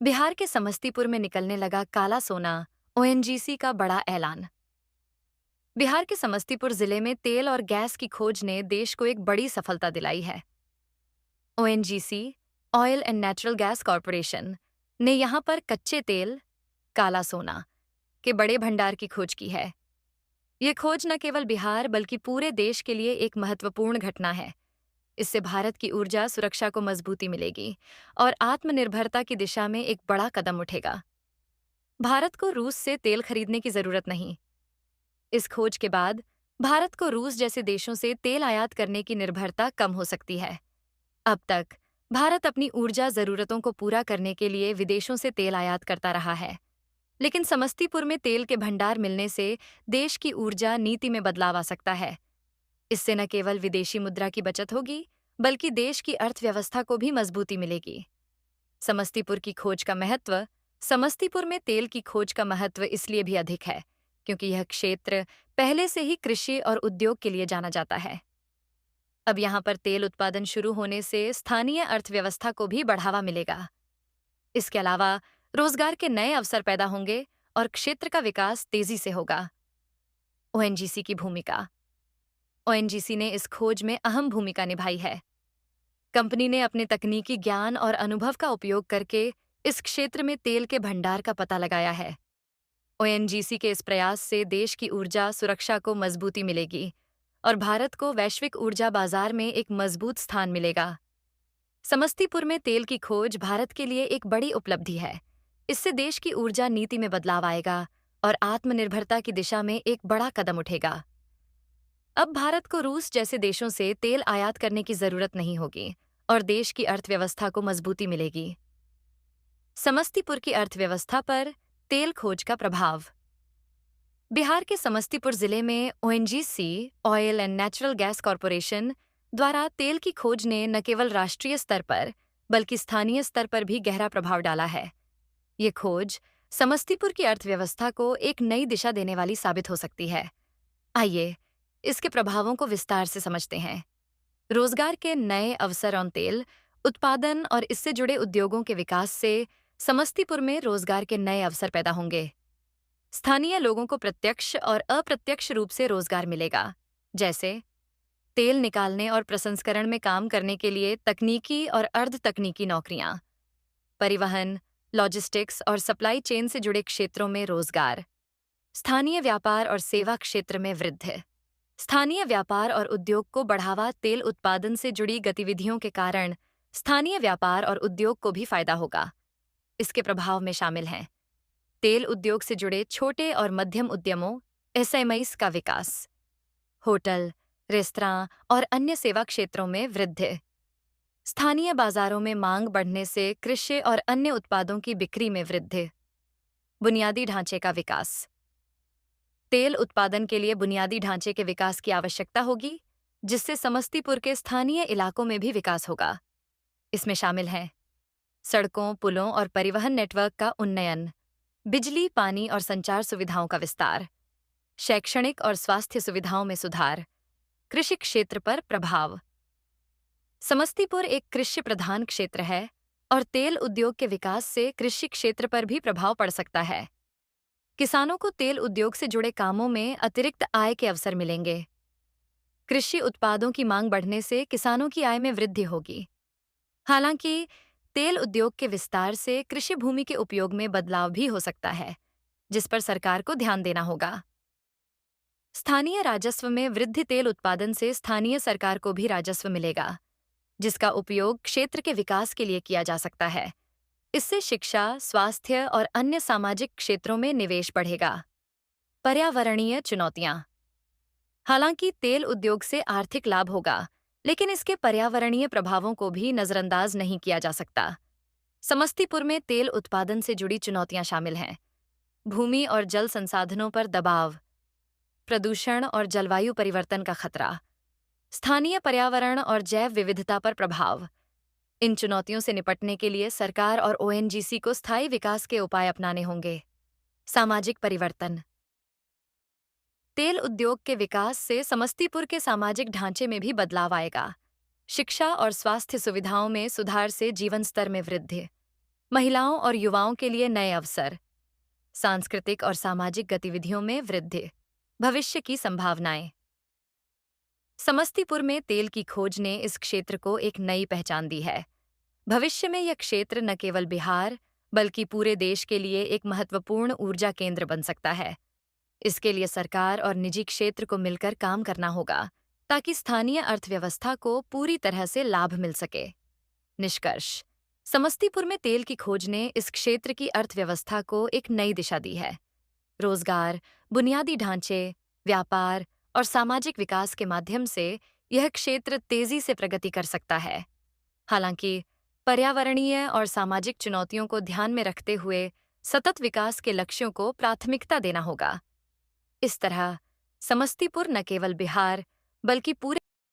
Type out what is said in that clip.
बिहार के समस्तीपुर में निकलने लगा काला सोना। ओएनजीसी का बड़ा ऐलान। बिहार के समस्तीपुर जिले में तेल और गैस की खोज ने देश को एक बड़ी सफलता दिलाई है। ONGC, oil and natural gas corporation, ने यहां पर कच्चे तेल, काला सोना के बड़े भंडार की खोज की है। ये खोज न केवल बिहार बल्कि पूरे देश के लिए एक महत्वपूर्ण घटना है। इससे भारत की ऊर्जा सुरक्षा को मजबूती मिलेगी और आत्मनिर्भरता की दिशा में एक बड़ा कदम उठेगा। भारत को रूस से तेल खरीदने की जरूरत नहीं। इस खोज के बाद भारत को रूस जैसे देशों से तेल आयात करने की निर्भरता कम हो सकती है। अब तक भारत अपनी ऊर्जा जरूरतों को पूरा करने के लिए विदेशों से तेल आयात करता रहा है, लेकिन समस्तीपुर में तेल के भंडार मिलने से देश की ऊर्जा नीति में बदलाव आ सकता है। इससे न केवल विदेशी मुद्रा की बचत होगी, बल्कि देश की अर्थव्यवस्था को भी मजबूती मिलेगी। समस्तीपुर की खोज का महत्व। समस्तीपुर में तेल की खोज का महत्व इसलिए भी अधिक है क्योंकि यह क्षेत्र पहले से ही कृषि और उद्योग के लिए जाना जाता है। अब यहाँ पर तेल उत्पादन शुरू होने से स्थानीय अर्थव्यवस्था को भी बढ़ावा मिलेगा। इसके अलावा रोजगार के नए अवसर पैदा होंगे और क्षेत्र का विकास तेजी से होगा। ओएनजीसी की भूमिका। ओएनजीसी ने इस खोज में अहम भूमिका निभाई है। कंपनी ने अपने तकनीकी ज्ञान और अनुभव का उपयोग करके इस क्षेत्र में तेल के भंडार का पता लगाया है। ओएनजीसी के इस प्रयास से देश की ऊर्जा सुरक्षा को मजबूती मिलेगी और भारत को वैश्विक ऊर्जा बाजार में एक मजबूत स्थान मिलेगा। समस्तीपुर में तेल की खोज भारत के लिए एक बड़ी उपलब्धि है। इससे देश की ऊर्जा नीति में बदलाव आएगा और आत्मनिर्भरता की दिशा में एक बड़ा कदम उठेगा। अब भारत को रूस जैसे देशों से तेल आयात करने की जरूरत नहीं होगी और देश की अर्थव्यवस्था को मजबूती मिलेगी। समस्तीपुर की अर्थव्यवस्था पर तेल खोज का प्रभाव। बिहार के समस्तीपुर जिले में ONGC, oil and natural gas corporation द्वारा तेल की खोज ने न केवल राष्ट्रीय स्तर पर बल्कि स्थानीय स्तर पर भी गहरा प्रभाव डाला है। ये खोज समस्तीपुर की अर्थव्यवस्था को एक नई दिशा देने वाली साबित हो सकती है। आइए इसके प्रभावों को विस्तार से समझते हैं। रोजगार के नए अवसर और तेल उत्पादन और इससे जुड़े उद्योगों के विकास से समस्तीपुर में रोजगार के नए अवसर पैदा होंगे। स्थानीय लोगों को प्रत्यक्ष और अप्रत्यक्ष रूप से रोजगार मिलेगा, जैसे तेल निकालने और प्रसंस्करण में काम करने के लिए तकनीकी और अर्ध तकनीकी नौकरियां, परिवहन, लॉजिस्टिक्स और सप्लाई चेन से जुड़े क्षेत्रों में रोजगार, स्थानीय व्यापार और सेवा क्षेत्र में वृद्धि। स्थानीय व्यापार और उद्योग को बढ़ावा। तेल उत्पादन से जुड़ी गतिविधियों के कारण स्थानीय व्यापार और उद्योग को भी फायदा होगा। इसके प्रभाव में शामिल हैं तेल उद्योग से जुड़े छोटे और मध्यम उद्यमों एसएमईज का विकास, होटल, रेस्तरां और अन्य सेवा क्षेत्रों में वृद्धि। स्थानीय बाजारों में मांग बढ़ने से कृषि और अन्य उत्पादों की बिक्री में वृद्धि। बुनियादी ढांचे का विकास। तेल उत्पादन के लिए बुनियादी ढांचे के विकास की आवश्यकता होगी, जिससे समस्तीपुर के स्थानीय इलाकों में भी विकास होगा। इसमें शामिल हैं सड़कों, पुलों और परिवहन नेटवर्क का उन्नयन, बिजली, पानी और संचार सुविधाओं का विस्तार, शैक्षणिक और स्वास्थ्य सुविधाओं में सुधार, कृषि क्षेत्र पर प्रभाव। समस्तीपुर एक कृषि प्रधान क्षेत्र है और तेल उद्योग के विकास से कृषि क्षेत्र पर भी प्रभाव पड़ सकता है। किसानों को तेल उद्योग से जुड़े कामों में अतिरिक्त आय के अवसर मिलेंगे। कृषि उत्पादों की मांग बढ़ने से किसानों की आय में वृद्धि होगी। हालांकि तेल उद्योग के विस्तार से कृषि भूमि के उपयोग में बदलाव भी हो सकता है, जिस पर सरकार को ध्यान देना होगा। स्थानीय राजस्व में वृद्धि। तेल उत्पादन से स्थानीय सरकार को भी राजस्व मिलेगा, जिसका उपयोग क्षेत्र के विकास के लिए किया जा सकता है। इससे शिक्षा, स्वास्थ्य और अन्य सामाजिक क्षेत्रों में निवेश बढ़ेगा। पर्यावरणीय चुनौतियां। हालांकि तेल उद्योग से आर्थिक लाभ होगा, लेकिन इसके पर्यावरणीय प्रभावों को भी नजरअंदाज नहीं किया जा सकता। समस्तीपुर में तेल उत्पादन से जुड़ी चुनौतियां शामिल हैं भूमि और जल संसाधनों पर दबाव, प्रदूषण और जलवायु परिवर्तन का खतरा, स्थानीय पर्यावरण और जैव विविधता पर प्रभाव। इन चुनौतियों से निपटने के लिए सरकार और ओएनजीसी को स्थायी विकास के उपाय अपनाने होंगे। सामाजिक परिवर्तन। तेल उद्योग के विकास से समस्तीपुर के सामाजिक ढांचे में भी बदलाव आएगा। शिक्षा और स्वास्थ्य सुविधाओं में सुधार से जीवन स्तर में वृद्धि। महिलाओं और युवाओं के लिए नए अवसर, सांस्कृतिक और सामाजिक गतिविधियों में वृद्धि, भविष्य की संभावनाएं। समस्तीपुर में तेल की खोज ने इस क्षेत्र को एक नई पहचान दी है। भविष्य में यह क्षेत्र न केवल बिहार, बल्कि पूरे देश के लिए एक महत्वपूर्ण ऊर्जा केंद्र बन सकता है। इसके लिए सरकार और निजी क्षेत्र को मिलकर काम करना होगा, ताकि स्थानीय अर्थव्यवस्था को पूरी तरह से लाभ मिल सके। निष्कर्ष: समस्तीपुर में तेल की खोज ने इस क्षेत्र की अर्थव्यवस्था को एक नई दिशा दी है। रोजगार, बुनियादी ढांचे, व्यापार और सामाजिक विकास के माध्यम से यह क्षेत्र तेजी से प्रगति कर सकता है। हालांकि पर्यावरणीय और सामाजिक चुनौतियों को ध्यान में रखते हुए सतत विकास के लक्ष्यों को प्राथमिकता देना होगा। इस तरह समस्तीपुर न केवल बिहार, बल्कि पूरे